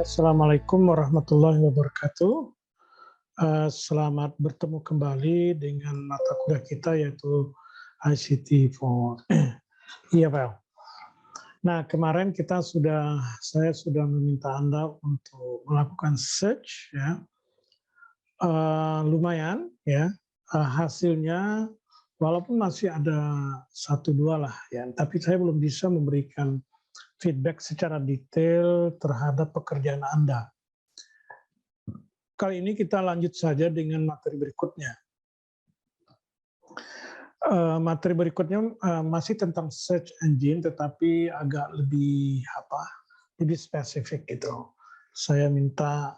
Assalamualaikum warahmatullahi wabarakatuh. Selamat bertemu kembali dengan mata kuliah kita yaitu ICT for EFL. Nah, kemarin saya sudah meminta Anda untuk melakukan search, ya. Lumayan, ya. Hasilnya walaupun masih ada 1-2 lah, ya. Tapi saya belum bisa memberikan feedback secara detail terhadap pekerjaan Anda. Kali ini kita lanjut saja dengan materi berikutnya. Materi berikutnya masih tentang search engine, tetapi agak lebih spesifik gitu. Saya minta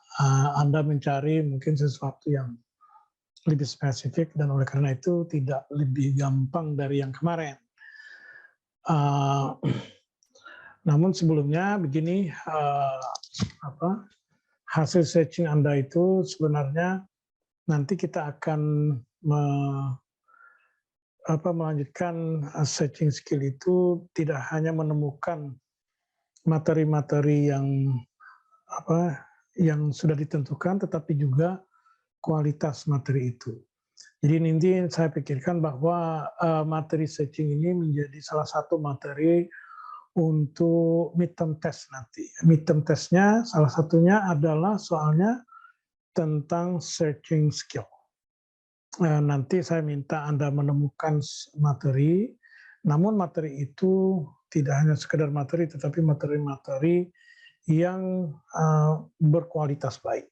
Anda mencari mungkin sesuatu yang lebih spesifik, dan oleh karena itu tidak lebih gampang dari yang kemarin. Namun sebelumnya begini, hasil searching Anda itu sebenarnya nanti kita akan melanjutkan searching skill itu tidak hanya menemukan materi-materi yang sudah ditentukan, tetapi juga kualitas materi itu. Jadi nanti saya pikirkan bahwa materi searching ini menjadi salah satu materi untuk midterm test nanti. Midterm testnya salah satunya adalah soalnya tentang searching skill. Nanti saya minta Anda menemukan materi, namun materi itu tidak hanya sekedar materi, tetapi materi-materi yang berkualitas baik.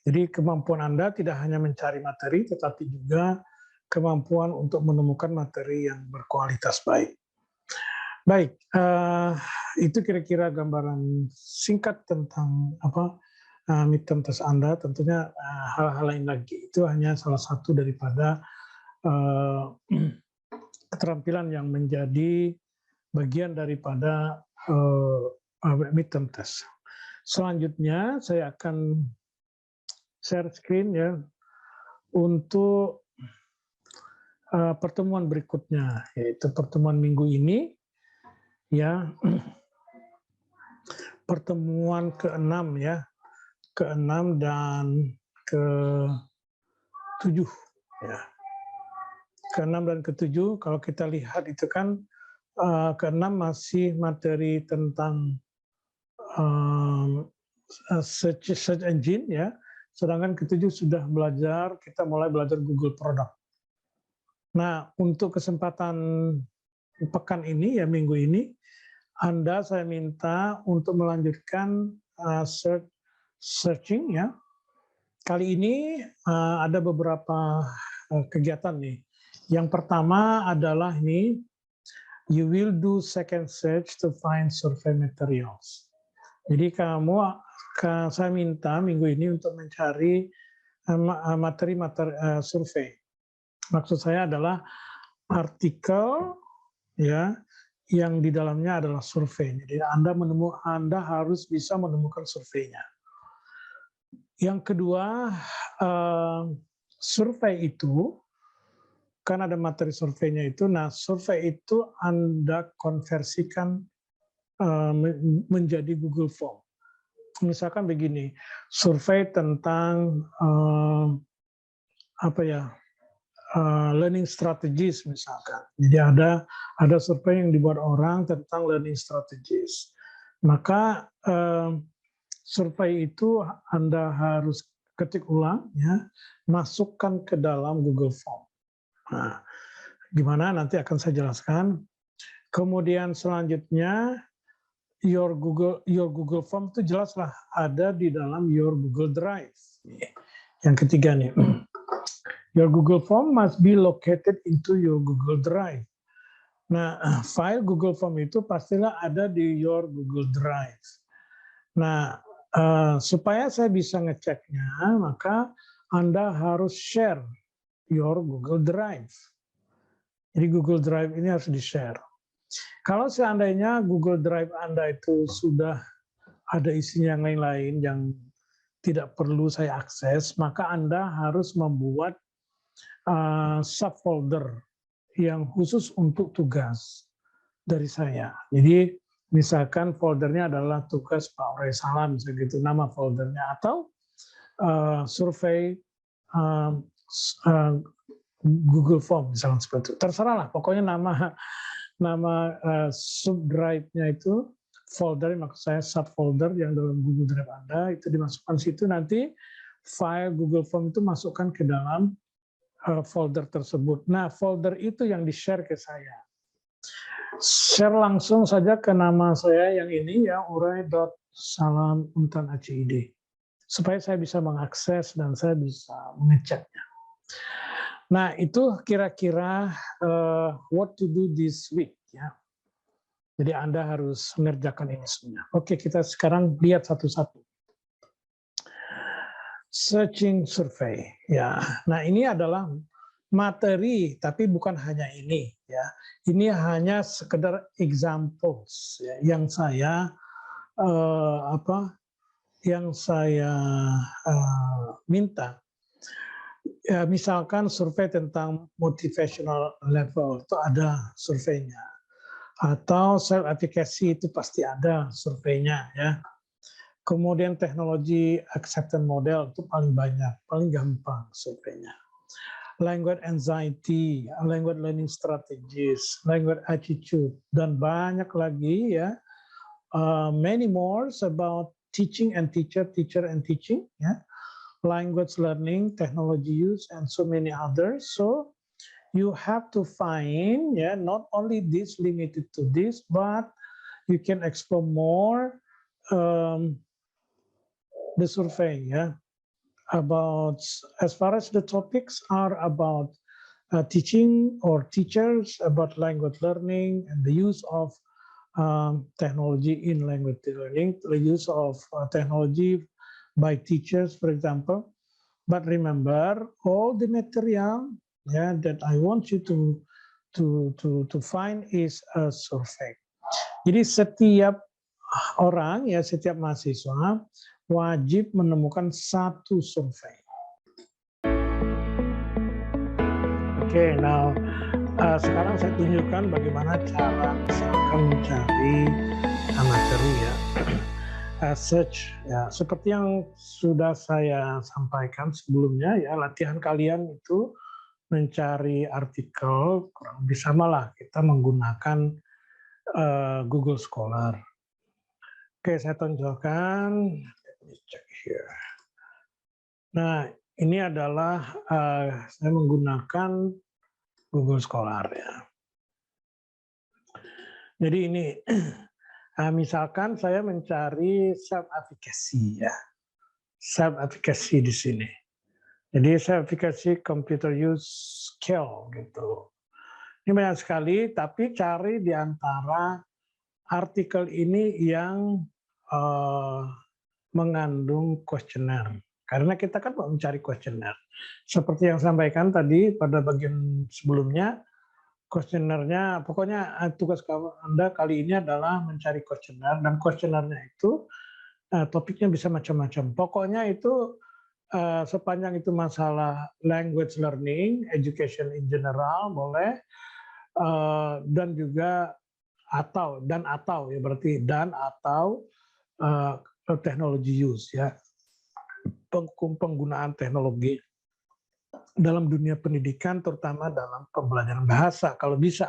Jadi kemampuan Anda tidak hanya mencari materi, tetapi juga kemampuan untuk menemukan materi yang berkualitas baik. Baik, itu kira-kira gambaran singkat tentang midterm test Anda. Tentunya hal-hal lain lagi itu hanya salah satu daripada keterampilan yang menjadi bagian daripada midterm test. Selanjutnya saya akan share screen, ya, untuk pertemuan berikutnya, yaitu pertemuan minggu ini. Ya, pertemuan ke-6, ya, ke-6 dan ke-7, ya. Ke-6 dan ke-7 kalau kita lihat itu kan ke-6 masih materi tentang search engine, ya. Sedangkan ke-7 sudah kita mulai belajar Google Product. Nah, untuk kesempatan pekan ini, ya, minggu ini, saya minta untuk melanjutkan searching, ya. Kali ini ada beberapa kegiatan nih. Yang pertama adalah ini, you will do second search to find survey materials. Jadi saya minta minggu ini untuk mencari materi-materi survei. Maksud saya adalah artikel, ya, yang di dalamnya adalah survei. Jadi Anda harus bisa menemukan surveinya. Yang kedua, survei itu, kan ada materi surveinya itu, nah survei itu Anda konversikan menjadi Google Form. Misalkan begini, survei tentang learning strategies misalkan. Jadi ada survei yang dibuat orang tentang learning strategies. Maka survei itu Anda harus ketik ulang, ya, masukkan ke dalam Google Form. Nah, gimana nanti akan saya jelaskan. Kemudian selanjutnya your Google Form itu jelaslah ada di dalam your Google Drive. Yang ketiga nih. Your Google Form must be located into your Google Drive. Nah, file Google Form itu pastilah ada di your Google Drive. Nah, supaya saya bisa ngeceknya, maka Anda harus share your Google Drive. Jadi Google Drive ini harus di-share. Kalau seandainya Google Drive Anda itu sudah ada isinya yang lain-lain yang tidak perlu saya akses, maka Anda harus membuat subfolder yang khusus untuk tugas dari saya. Jadi Misalkan foldernya adalah tugas Pak Oray Salam, misalnya gitu, nama foldernya, atau survei Google Form, misalnya seperti itu. Terserah lah, pokoknya nama subdrive-nya itu, folder, maksud saya subfolder yang dalam Google Drive Anda, itu dimasukkan situ, nanti file Google Form itu masukkan ke dalam folder tersebut. Nah, folder itu yang di-share ke saya. Share langsung saja ke nama saya yang ini ya, uray.salam.untan.acid, supaya saya bisa mengakses dan saya bisa mengeceknya. Nah, itu kira-kira what to do this week ya. Jadi Anda harus mengerjakan ini semuanya. Oke, kita sekarang lihat satu-satu. Searching survey ya. Nah, ini adalah materi, tapi bukan hanya ini ya. Ini hanya sekedar examples ya, yang saya minta. Ya, misalkan survei tentang motivational level itu ada surveinya, atau self efficacy itu pasti ada surveinya ya. Kemudian teknologi acceptance model itu paling banyak, paling gampang surveinya. Language anxiety, language learning strategies, language attitude, dan banyak lagi ya. Many more about teaching and teacher and teaching ya. Language learning, technology use, and so many others. So you have to find not only this limited to this, but you can explore more the survey about, as far as the topics are about teaching or teachers, about language learning and the use of technology in language learning, the use of technology by teachers, for example. But remember, all the material that I want you to find is a survey. Jadi setiap orang setiap mahasiswa wajib menemukan satu survei. Oke, now sekarang saya tunjukkan bagaimana cara misalkan mencari materi ya. Search ya, seperti yang sudah saya sampaikan sebelumnya ya, latihan kalian itu mencari artikel kurang lebih sama lah, kita menggunakan Google Scholar. Oke, saya tonjolkan. Let me check here. Nah, ini adalah saya menggunakan Google Scholar ya. Jadi ini misalkan saya mencari self efficacy ya. Self efficacy di sini. Jadi self efficacy computer use skill gitu. Ini banyak sekali, tapi cari di antara artikel ini yang mengandung kuesioner. Karena kita kan mau mencari kuesioner. Seperti yang saya sampaikan tadi pada bagian sebelumnya, kuesionernya, pokoknya tugas Anda kali ini adalah mencari kuesioner, dan kuesionernya itu topiknya bisa macam-macam. Pokoknya itu sepanjang itu masalah language learning, education in general boleh, dan juga atau ya, berarti dan atau teknologi use ya, penggunaan teknologi dalam dunia pendidikan, terutama dalam pembelajaran bahasa kalau bisa.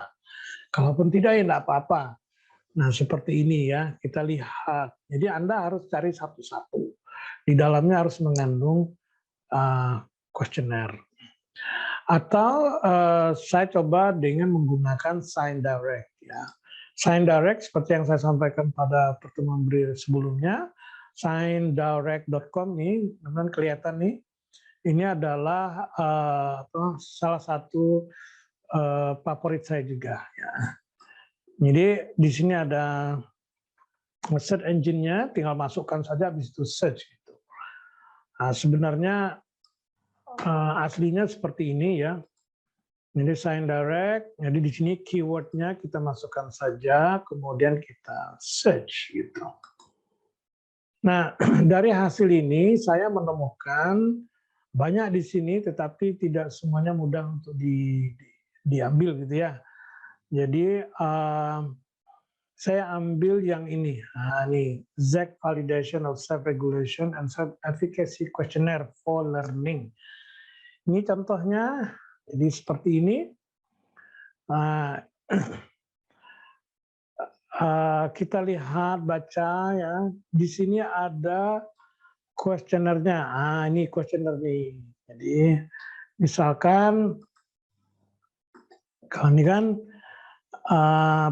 Kalaupun tidak ya enggak apa-apa. Nah, seperti ini ya, kita lihat. Jadi Anda harus cari satu-satu. Di dalamnya harus mengandung kuesioner. Atau saya coba dengan menggunakan Sign Direct ya. Sign Direct seperti yang saya sampaikan pada pertemuan sebelumnya, signdirect.com nih, teman-teman kelihatan nih. Ini adalah salah satu favorit saya juga ya. Jadi di sini ada search engine-nya, tinggal masukkan saja habis itu search gitu. Nah, sebenarnya aslinya seperti ini ya. Jadi Sign Direct, jadi di sini keyword-nya kita masukkan saja, kemudian kita search gitu. Nah, dari hasil ini saya menemukan banyak di sini, tetapi tidak semuanya mudah untuk diambil gitu ya. Jadi saya ambil yang ini. Nah, ini ZEC Validation of Self-Regulation and Self-Efficacy Questionnaire for Learning. Ini contohnya, jadi seperti ini. Kita lihat, baca ya. Di sini ada kuesionernya. Ini kuesioner nih. Jadi misalkan kalau ini kan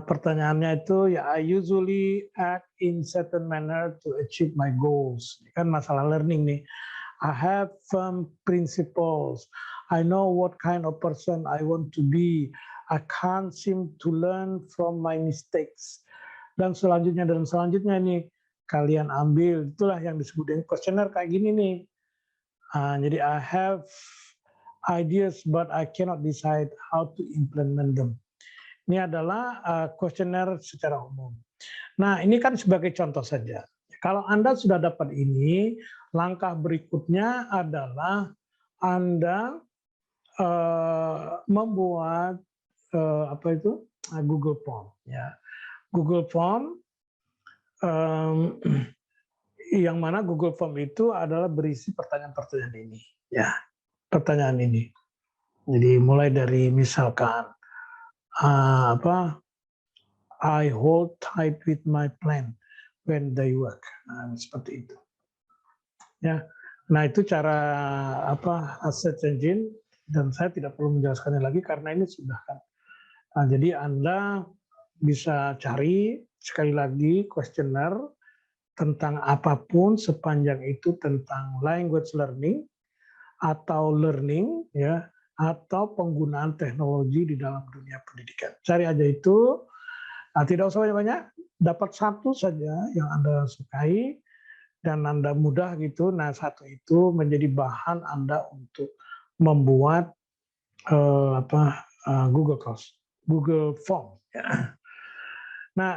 pertanyaannya itu ya, I usually act in certain manner to achieve my goals. Ini kan masalah learning nih. I have firm principles. I know what kind of person I want to be. I can't seem to learn from my mistakes. Dan selanjutnya nih kalian ambil, itulah yang disebut dengan kuesioner kayak gini nih. Jadi I have ideas but I cannot decide how to implement them. Ini adalah kuesioner secara umum. Nah, ini kan sebagai contoh saja. Kalau Anda sudah dapat ini, langkah berikutnya adalah Anda membuat Google Form. Ya. Google Form, yang mana Google Form itu adalah berisi pertanyaan-pertanyaan ini. Ya, pertanyaan ini. Jadi mulai dari misalkan, I hold tight with my plan when they work. Seperti itu. Ya, nah itu cara search engine, dan saya tidak perlu menjelaskannya lagi karena ini sudah kan. Jadi Anda bisa cari sekali lagi kuesioner tentang apapun sepanjang itu tentang language learning atau learning ya, atau penggunaan teknologi di dalam dunia pendidikan. Cari aja itu, tidak usah banyak-banyak, dapat satu saja yang Anda sukai dan Anda mudah gitu. Nah, satu itu menjadi bahan Anda untuk membuat Google Form. Ya. Nah,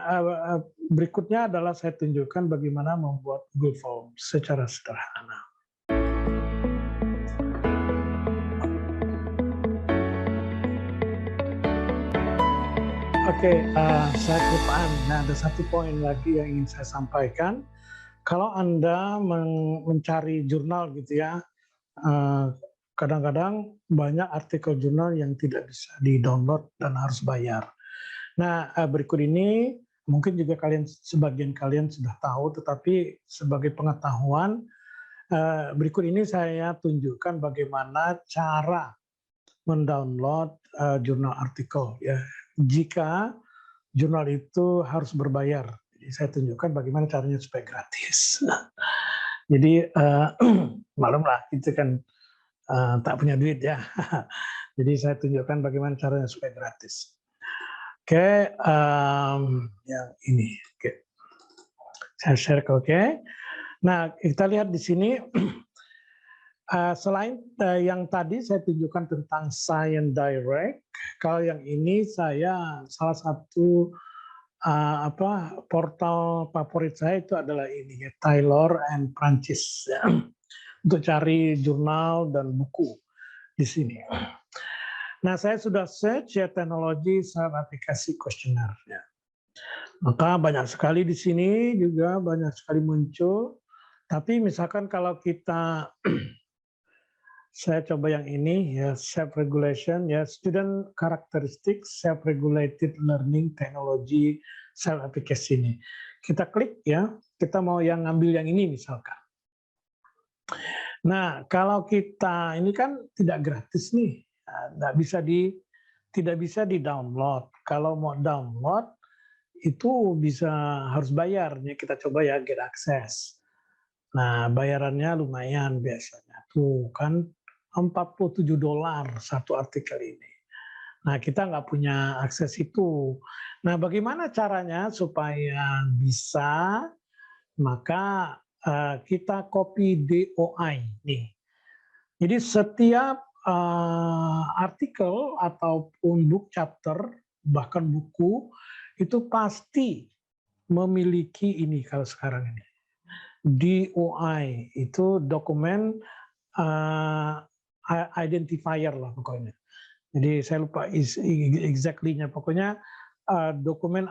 berikutnya adalah saya tunjukkan bagaimana membuat Google Form secara sederhana. Oke, saya kelupaan. Nah, ada satu poin lagi yang ingin saya sampaikan. Kalau Anda mencari jurnal gitu ya, kadang-kadang banyak artikel jurnal yang tidak bisa di-download dan harus bayar. Nah, berikut ini mungkin juga sebagian kalian sudah tahu, tetapi sebagai pengetahuan, berikut ini saya tunjukkan bagaimana cara mendownload jurnal artikel. Ya, jika jurnal itu harus berbayar, jadi saya tunjukkan bagaimana caranya supaya gratis. Jadi maklumlah itu kan tak punya duit ya. Jadi saya tunjukkan bagaimana caranya supaya gratis. Oke, yang ini. Oke. Saya share ke oke. Nah, kita lihat di sini, selain yang tadi saya tunjukkan tentang Science Direct, kalau yang ini saya salah satu portal favorit saya itu adalah ini ya, Taylor and Francis ya, untuk cari jurnal dan buku di sini. Nah, saya sudah search ya teknologi self-efficacy questionnaire. Ya. Maka banyak sekali di sini juga banyak sekali muncul. Tapi misalkan kalau kita, saya coba yang ini ya, self-regulation ya, student characteristics self-regulated learning technology self-efficacy ini. Kita klik ya, kita mau yang ngambil yang ini misalkan. Nah, kalau kita ini kan tidak gratis nih. Tidak bisa di-download. Kalau mau download itu harus bayar. Kita coba ya get access. Nah, bayarannya lumayan biasanya. Tuh kan $47 satu artikel ini. Nah, kita nggak punya akses itu. Nah, bagaimana caranya supaya bisa? Maka kita copy DOI nih. Jadi setiap artikel ataupun book chapter, bahkan buku, itu pasti memiliki ini kalau sekarang ini. DOI, itu dokumen identifier lah pokoknya. Jadi saya lupa exactly-nya, pokoknya dokumen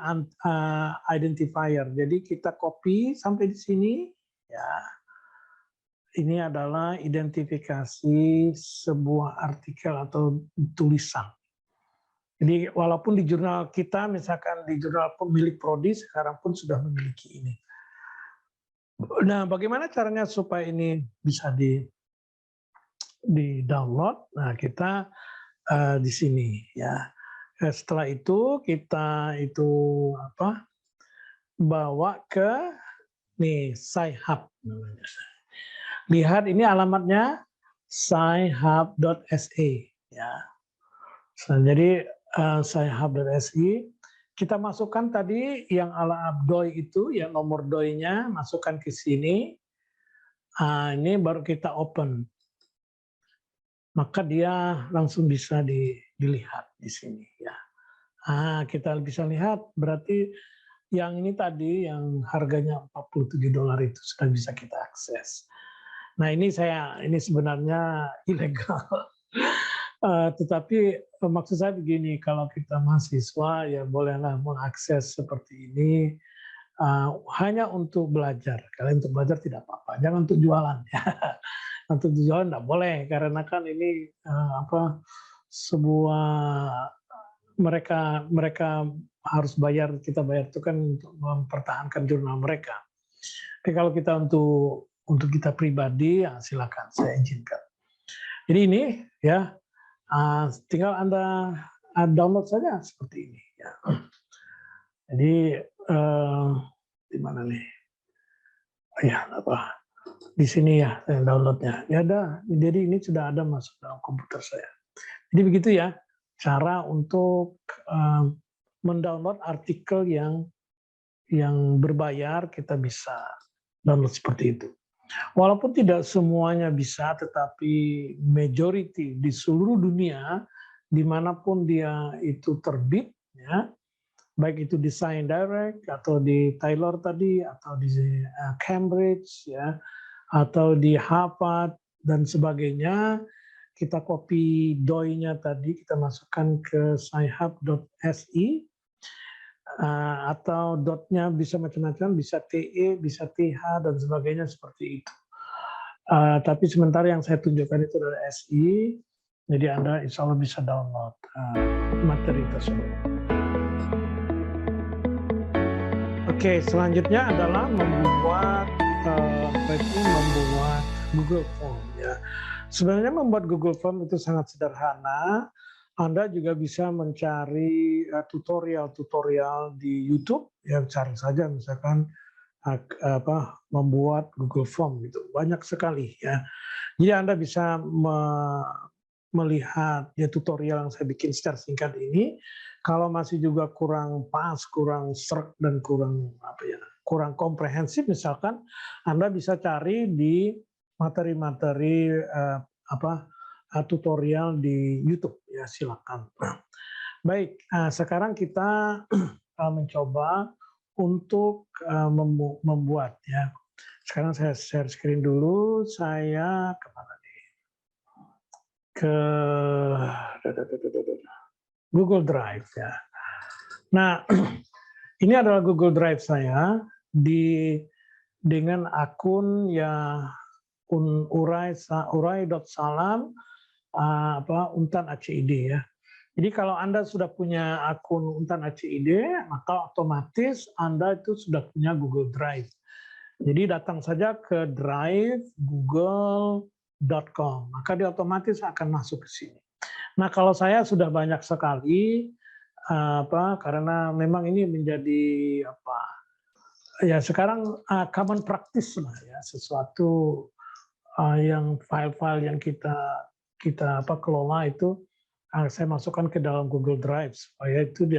identifier. Jadi kita copy sampai di sini, ya. Ini adalah identifikasi sebuah artikel atau tulisan. Jadi walaupun di jurnal kita, misalkan di jurnal pemilik prodi, sekarang pun sudah memiliki ini. Nah, bagaimana caranya supaya ini bisa di-download? Nah, kita di sini ya. Setelah itu kita bawa ke nih Sci-Hub namanya. Lihat ini alamatnya sci-hub.se ya. Jadi sci-hub.se kita masukkan tadi yang ala doi itu, yang nomor doi-nya masukkan ke sini. Ini baru kita open. Maka dia langsung bisa dilihat di sini ya. Kita bisa lihat berarti yang ini tadi yang harganya $47 itu sudah bisa kita akses. Nah, ini sebenarnya ilegal. Tetapi maksud saya begini, kalau kita mahasiswa ya bolehlah mengakses seperti ini hanya untuk belajar. Kalau untuk belajar tidak apa-apa, jangan untuk jualan ya. Untuk jualan tidak boleh karena kan ini sebuah mereka harus bayar, kita bayar itu kan untuk mempertahankan jurnal mereka. Tapi kalau kita untuk kita pribadi, ya silakan, saya izinkan. Jadi ini ya, tinggal Anda download saja seperti ini. Ya. Jadi di mana nih? Ya apa? Di sini ya downloadnya. Ya ada. Jadi ini sudah ada masuk dalam komputer saya. Jadi begitu ya cara untuk mendownload artikel yang berbayar, kita bisa download seperti itu. Walaupun tidak semuanya bisa, tetapi majority di seluruh dunia, dimanapun dia itu terbit, ya, baik itu di Science Direct atau di Taylor tadi, atau di Cambridge, ya, atau di Harvard dan sebagainya, kita copy doi-nya tadi, kita masukkan ke sci-hub.se. Atau dotnya bisa macam-macam, bisa TE, bisa TH, dan sebagainya seperti itu. Tapi sementara yang saya tunjukkan itu adalah SI, jadi Anda insya Allah bisa download materi tersebut. Oke, selanjutnya adalah membuat Google Form. Ya. Sebenarnya membuat Google Form itu sangat sederhana. Anda juga bisa mencari tutorial-tutorial di YouTube, ya cari saja misalkan membuat Google Form gitu, banyak sekali ya. Jadi Anda bisa melihat ya tutorial yang saya bikin secara singkat ini. Kalau masih juga kurang pas, kurang sreg dan kurang komprehensif misalkan, Anda bisa cari di materi-materi tutorial di YouTube, ya silakan. Baik, sekarang kita mencoba untuk membuat ya. Sekarang saya share screen dulu. Saya kemana nih? Ke Google Drive ya. Nah, ini adalah Google Drive saya dengan akun ya urai.salam Untan ACID ya. Jadi kalau Anda sudah punya akun Untan ACID, maka otomatis Anda itu sudah punya Google Drive. Jadi datang saja ke drive.google.com, maka dia otomatis akan masuk ke sini. Nah, kalau saya sudah banyak sekali, karena memang ini menjadi ya sekarang common practice lah ya, sesuatu yang file-file yang kita kelola itu saya masukkan ke dalam Google Drive supaya itu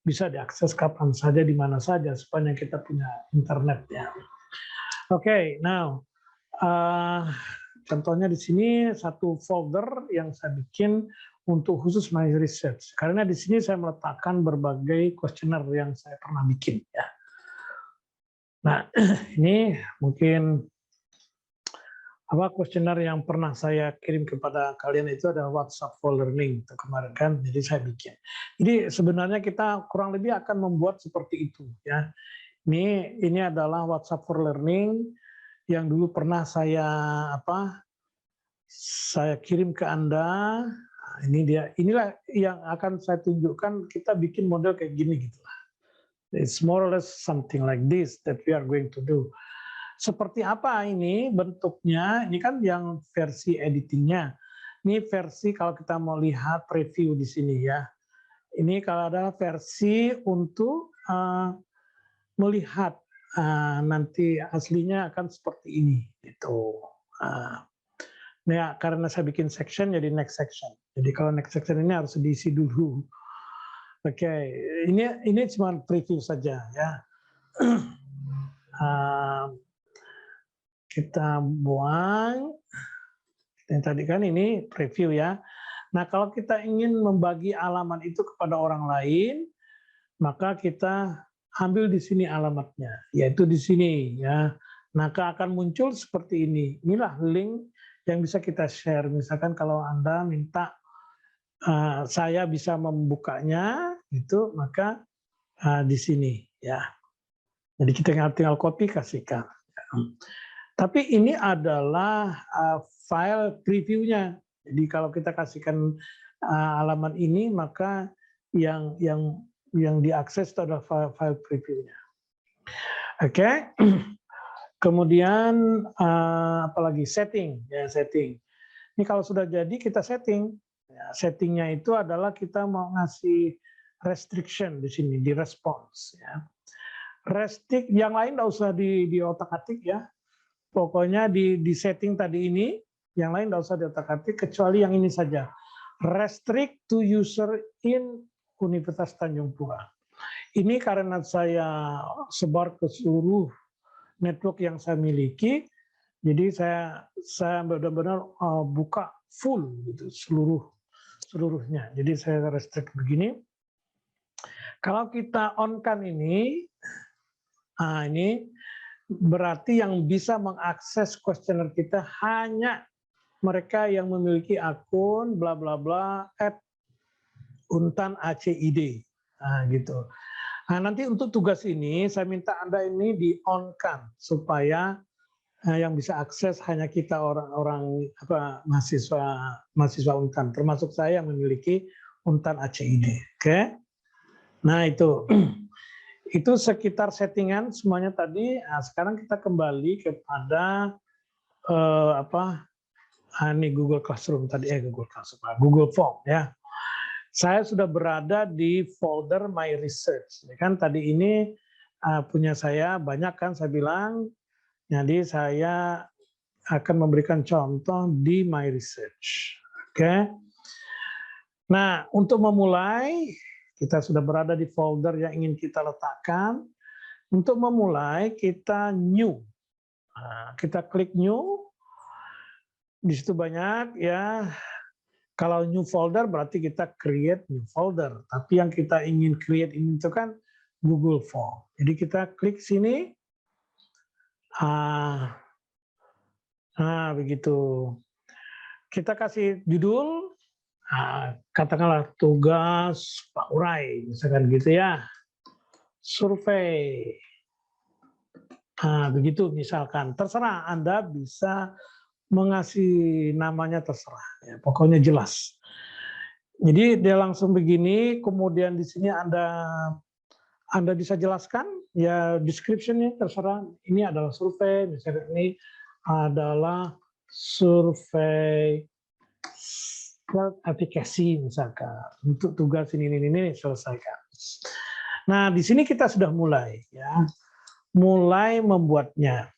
bisa diakses kapan saja di mana saja sepanjang kita punya internet ya. Oke, now contohnya di sini satu folder yang saya bikin untuk khusus my research, karena di sini saya meletakkan berbagai kuesioner yang saya pernah bikin ya. Nah, ini mungkin kuesioner yang pernah saya kirim kepada kalian itu adalah WhatsApp for Learning itu kemarin kan, jadi saya bikin. Jadi sebenarnya kita kurang lebih akan membuat seperti itu ya. Ini adalah WhatsApp for Learning yang dulu pernah saya kirim ke Anda. Nah, inilah yang akan saya tunjukkan, kita bikin model kayak gini gitu lah. It's more or less something like this that we are going to do. Seperti apa ini bentuknya? Ini kan yang versi editingnya. Ini versi kalau kita mau lihat preview di sini ya. Ini kalau ada versi untuk melihat nanti aslinya akan seperti ini gitu. Nah, karena saya bikin section jadi next section. Jadi kalau next section ini harus diisi dulu. Oke, ini cuma preview saja ya. Kita buang. Yang tadi kan ini preview ya. Nah, kalau kita ingin membagi alamat itu kepada orang lain, maka kita ambil di sini alamatnya, yaitu di sini ya. Maka akan muncul seperti ini. Inilah link yang bisa kita share. Misalkan kalau Anda minta saya bisa membukanya, itu maka di sini ya. Jadi kita tinggal copy kasihkan. Tapi ini adalah file previewnya. Jadi kalau kita kasihkan alamat ini, maka yang diakses itu adalah file previewnya. Oke. Kemudian apalagi setting ya, setting. Ini kalau sudah jadi kita setting. Ya, settingnya itu adalah kita mau ngasih restriction di sini di response ya. Restrict yang lain nggak usah di otak-atik ya. Pokoknya di setting tadi ini, yang lain nggak usah di otak-atik kecuali yang ini saja. Restrict to user in Universitas Tanjung Pura. Ini karena saya sebar ke seluruh network yang saya miliki, jadi saya benar-benar buka full gitu seluruhnya. Jadi saya restrict begini. Kalau kita on-kan ini berarti yang bisa mengakses kuesioner kita hanya mereka yang memiliki akun bla bla bla @untan.acid. Nah, gitu. Nah, nanti untuk tugas ini saya minta Anda ini di on-kan supaya yang bisa akses hanya kita orang-orang mahasiswa Untan, termasuk saya yang memiliki Untan.acid. Oke. Nah, itu sekitar settingan semuanya tadi. Nah, sekarang kita kembali kepada ini Google Classroom tadi, Google Form ya. Saya sudah berada di folder My Research. Kan tadi ini punya saya banyak kan saya bilang. Jadi saya akan memberikan contoh di My Research. Oke. Nah, untuk memulai kita sudah berada di folder yang ingin kita letakkan. Untuk memulai kita new. Nah, kita klik new. Di situ banyak ya. Kalau new folder berarti kita create new folder. Tapi yang kita ingin create ini itu kan Google Form. Jadi kita klik sini. Nah, begitu. Kita kasih judul. Katakanlah tugas Pak Urai, misalkan gitu ya. Survei. Begitu misalkan. Terserah Anda bisa mengasih namanya terserah. Ya, pokoknya jelas. Jadi dia langsung begini, kemudian di sini Anda bisa jelaskan ya description-nya terserah. Ini adalah survei, misalnya ini adalah survei aplikasi misalkan untuk tugas ini selesaikan. Nah, di sini kita sudah mulai ya. Mulai membuatnya.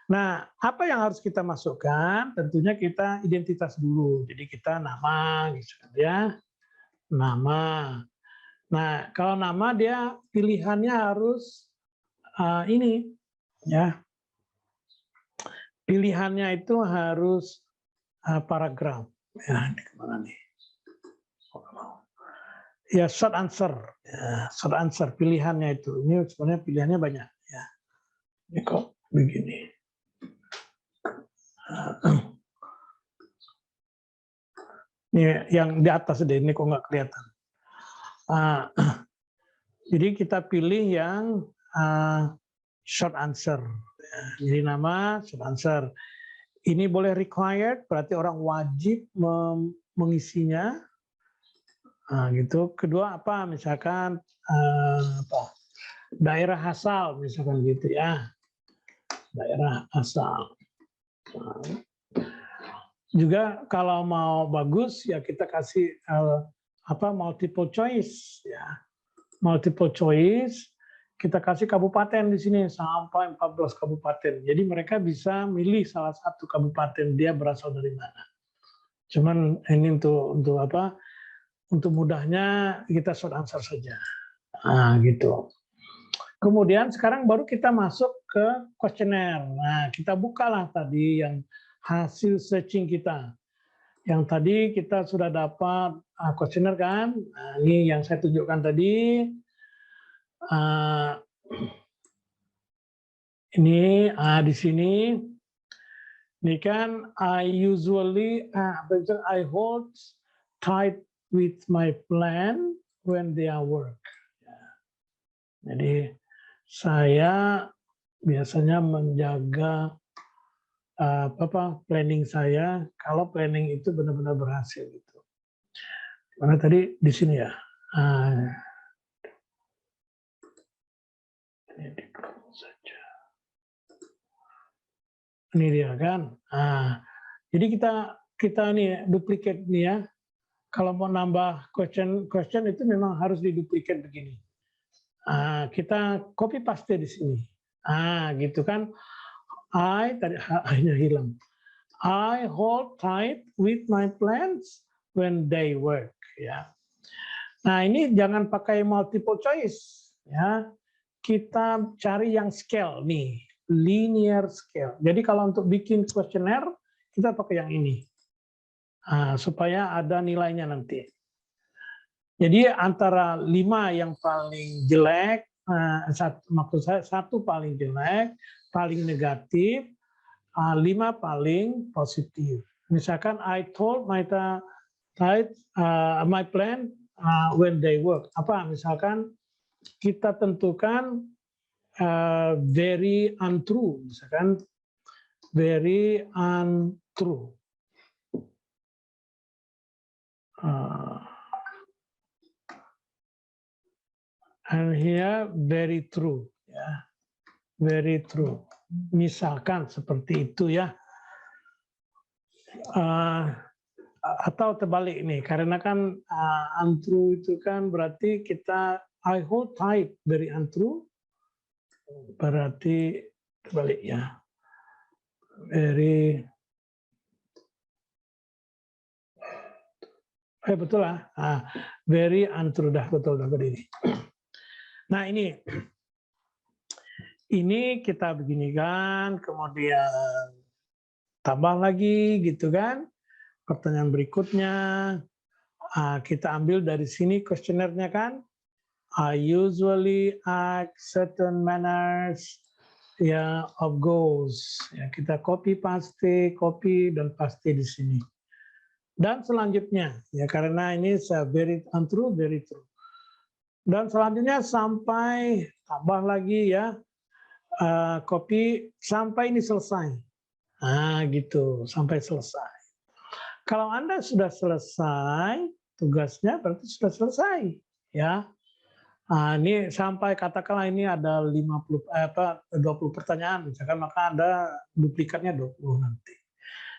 Nah, apa yang harus kita masukkan? Tentunya kita identitas dulu. Jadi kita nama gitu ya. Nama. Nah, kalau nama dia pilihannya harus ini ya. Pilihannya itu harus paragraf. Ya, ini kemana nih? Ya, short answer. Ya, short answer pilihannya itu. Ini sebenarnya pilihannya banyak ya. Ini kok begini. Ini yang di atas deh, ini kok nggak kelihatan. Jadi kita pilih yang short answer. Jadi nama short answer. Ini boleh required, berarti orang wajib mengisinya. Nah, gitu. Kedua apa? Misalkan daerah asal, misalkan gitu ya. Daerah asal. Juga kalau mau bagus ya kita kasih multiple choice ya. Multiple choice kita kasih kabupaten di sini sampai 14 kabupaten. Jadi mereka bisa milih salah satu kabupaten dia berasal dari mana. Cuman ini untuk apa? Untuk mudahnya kita short answer saja. Nah, gitu. Kemudian sekarang baru kita masuk ke kuesioner. Nah, kita bukalah tadi yang hasil searching kita. Yang tadi kita sudah dapat kuesioner kan? Nah, ini yang saya tunjukkan tadi. Ini di sini. Ini kan I usually I hold tight with my plan when they are work. Jadi saya biasanya menjaga planning saya kalau planning itu benar-benar berhasil gitu. Karena tadi di sini ya. Ini di saja. Ini dia kan. Jadi kita nih duplicate nih ya. Kalau mau nambah question itu memang harus diduplicate begini. Kita copy paste di sini. Gitu kan. Tadi hanya hilang. I hold tight with my plans when they work. Ya. Nah ini jangan pakai multiple choice. Ya. Kita cari yang scale nih, linear scale. Jadi kalau untuk bikin kuesioner kita pakai yang ini, supaya ada nilainya nanti. Jadi antara 5 yang paling jelek, maksud saya 1 paling jelek, paling negatif, 5 paling positif. Misalkan I told my plan when they work. Apa? Misalkan kita tentukan very untrue, misalkan very untrue. And here very true, ya, very true. Misalkan seperti itu ya. Atau terbalik nih, karena kan untrue itu kan berarti kita I hold tight very untrue, berarti terbalik ya. Very betul lah. Very untrue dah betul ini. Nah ini kita beginikan, kemudian tambah lagi gitu kan. Pertanyaan berikutnya kita ambil dari sini kuesionernya kan. I usually act certain manners of goals. Ya, kita copy dan paste di sini. Dan selanjutnya ya karena ini very untrue, very true. Dan selanjutnya sampai tambah lagi ya, copy sampai ini selesai. Gitu, sampai selesai. Kalau Anda sudah selesai tugasnya berarti sudah selesai ya. Ini sampai katakanlah ini ada 20 pertanyaan misalkan, maka Anda duplikatnya 20 nanti.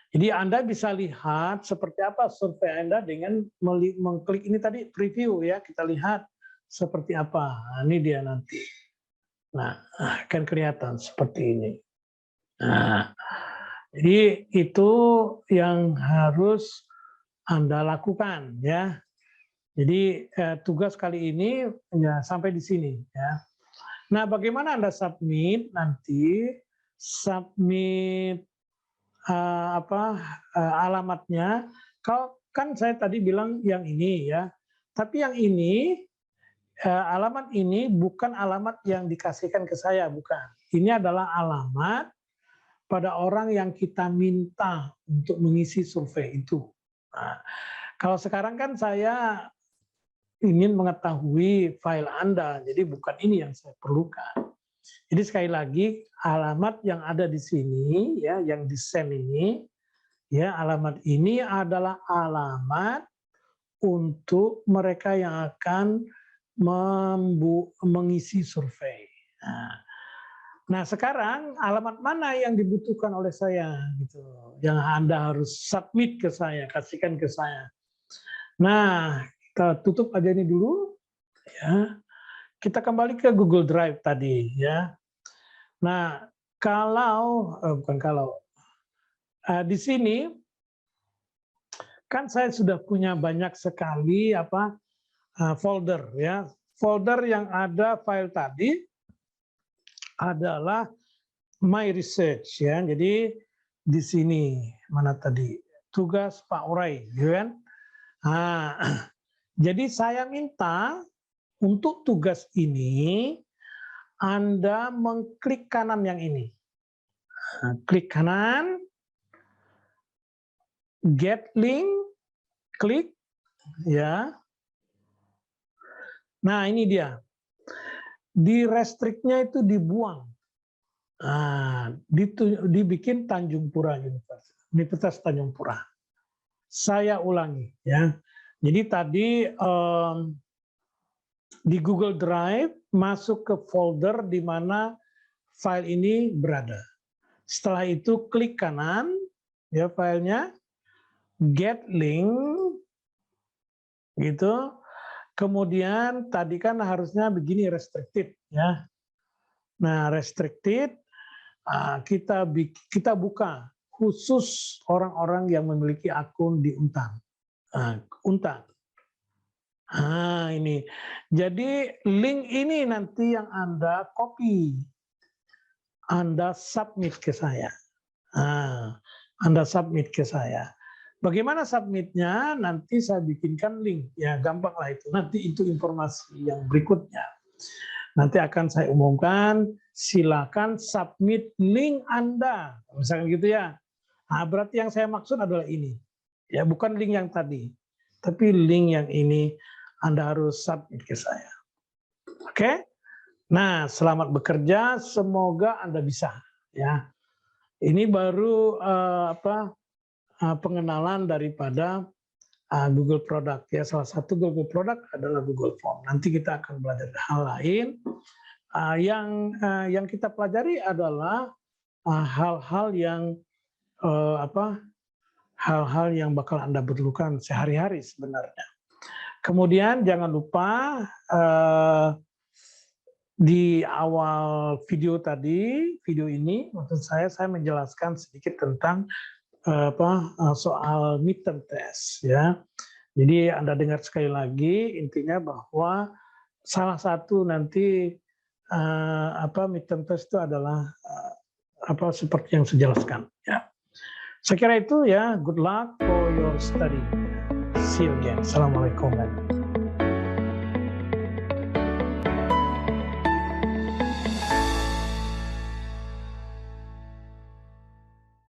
Jadi Anda bisa lihat seperti apa survei Anda dengan mengklik ini tadi preview ya, kita lihat seperti apa. Ini dia nanti. Nah, akan kelihatan seperti ini. Jadi itu yang harus Anda lakukan ya. Jadi tugas kali ini ya sampai di sini ya. Nah, bagaimana Anda submit nanti? Submit alamatnya. Kalau kan saya tadi bilang yang ini ya. Tapi yang ini alamat ini bukan alamat yang dikasihkan ke saya, bukan. Ini adalah alamat pada orang yang kita minta untuk mengisi survei itu. Nah, kalau sekarang kan saya ingin mengetahui file Anda, jadi bukan ini yang saya perlukan. Jadi sekali lagi alamat yang ada di sini ya, yang di-send ini ya, alamat ini adalah alamat untuk mereka yang akan mengisi survei. Nah, sekarang alamat mana yang dibutuhkan oleh saya gitu, yang Anda harus submit ke saya, kasihkan ke saya. Nah, kita tutup aja ini dulu ya. Kita kembali ke Google Drive tadi ya. Nah, di sini kan saya sudah punya banyak sekali folder ya. Folder yang ada file tadi adalah My Research ya. Jadi di sini mana tadi tugas Pak Urai, gitu kan? Nah, jadi saya minta untuk tugas ini Anda mengklik kanan yang ini. Nah, klik kanan, get link, klik ya. Nah, ini dia. Di restriknya itu dibuang. Nah, dibikin Tanjung Pura Universitas Tanjung Pura. Saya ulangi ya. Jadi tadi di Google Drive masuk ke folder di mana file ini berada. Setelah itu klik kanan ya filenya, get link gitu. Kemudian tadi kan harusnya begini restricted ya. Nah, restricted kita buka khusus orang-orang yang memiliki akun di Untang. Untang. Nah, ini. Jadi link ini nanti yang Anda copy. Anda submit ke saya. Nah, Anda submit ke saya. Bagaimana submitnya? Nanti saya bikinkan link. Ya, gampang lah itu. Nanti itu informasi yang berikutnya. Nanti akan saya umumkan, silakan submit link Anda. Misalkan gitu ya. Nah, berarti yang saya maksud adalah ini. Ya, bukan link yang tadi. Tapi link yang ini Anda harus submit ke saya. Oke? Nah, selamat bekerja, semoga Anda bisa ya. Ini baru pengenalan daripada Google Product ya. Salah satu Google Product adalah Google Form. Nanti kita akan belajar hal lain. Yang kita pelajari adalah hal-hal yang hal-hal yang bakal Anda perlukan sehari-hari sebenarnya. Kemudian jangan lupa di awal video tadi, video ini maksud saya menjelaskan sedikit tentang soal midterm test ya. Jadi Anda dengar sekali lagi, intinya bahwa salah satu nanti midterm test itu adalah seperti yang saya jelaskan ya. Saya kira itu ya. Good luck for your study. See you again. Assalamualaikum.